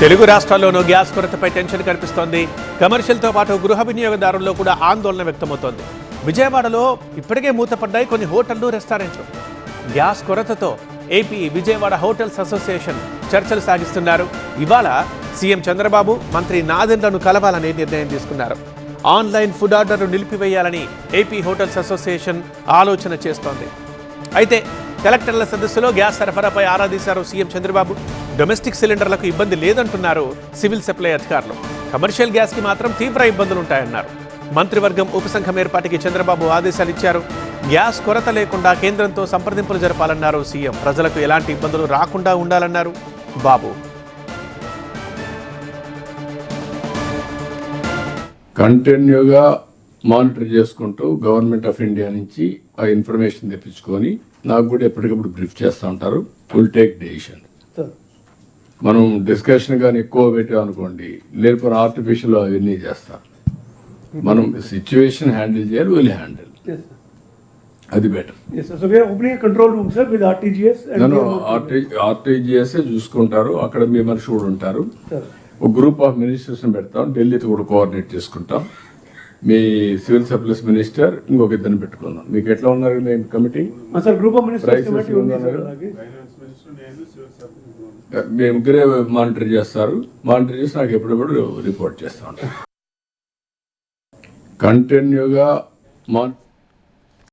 తెలుగు రాష్ట్రాల్లోనూ gas కొరతపై tension కనిపిస్తోంది. కమర్షియల్తో పాటు గృహ వినియోగదారుల్లో కూడా ఆందోళన వ్యక్తమవుతోంది. విజయవాడలో ఇప్పటికే మూతపడ్డాయి కొన్ని హోటళ్లు, రెస్టారెంట్లు. గ్యాస్ కొరతతో ఏపీ విజయవాడ హోటల్స్ అసోసియేషన్ చర్చలు సాగిస్తున్నారు. ఇవాళ సీఎం చంద్రబాబు మంత్రి నాదెండ్లను కలవాలని నిర్ణయం తీసుకున్నారు. ఆన్లైన్ ఫుడ్ ఆర్డర్లు నిలిపివేయాలని ఏపీ హోటల్స్ అసోసియేషన్ ఆలోచన చేస్తోంది. అయితే కలెక్టర్ల సదస్సులో గ్యాస్ సరఫరాపై ఆరా తీశారు సీఎం చంద్రబాబు. డొమెస్టిక్ సిలిండర్లకు ఇబ్బంది లేదంటున్నారు సివిల్ సప్లై అధికారులు. కమర్షియల్ గ్యాస్కి మాత్రం తీవ్ర ఇబ్బందులుంటాయన్నారు. మంత్రివర్గం ఉపసంఘం ఏర్పాటుకి చంద్రబాబు ఆదేశాలు ఇచ్చారు. గ్యాస్ కొరత లేకుండా కేంద్రంతో సంప్రదింపులు జరపాలన్నారు సీఎం. ప్రజలకు ఎలాంటి ఇబ్బందులు రాకుండా ఉండాలన్నారు బాబు. కంటిన్యూగా మానిటర్ చేసుకుంటూ గవర్నమెంట్ ఆఫ్ ఇండియా నుంచి ఆ ఇన్ఫర్మేషన్ తెప్పించుకొని నాకు కూడా ఎప్పటికప్పుడు బ్రీఫ్ చేస్తూ ఉంటారు. Will take decision. మనం డిస్కషన్ కానీ ఎక్కువ పెట్టామనుకోండి, లేకపోతే ఆర్టిఫిషియల్ అవన్నీ చేస్తాం. మనం సిచ్యువేషన్ హ్యాండిల్ చేయాలి, విల్ హ్యాండిల్. అది బెటర్. ఆర్టీజీఎస్ చూసుకుంటారు. అక్కడ మీ మనిషి కూడా ఉంటారు. ఒక గ్రూప్ ఆఫ్ మినిస్టర్స్ పెడతాం. ఢిల్లీతో కూడా కోఆర్డినేట్ చేసుకుంటాం. మీ సివిల్ సప్లైస్ మినిస్టర్ ఇంకొక ఇద్దరిని పెట్టుకుందాం. మీకు ఎట్లా ఉన్నారు మీ కమిటీ? మీ ముగ్గురే మానిటర్ చేస్తారు. మానిటర్ చేసి నాకు ఎప్పుడప్పుడు రిపోర్ట్ చేస్తా ఉంటారు. కంటిన్యూగా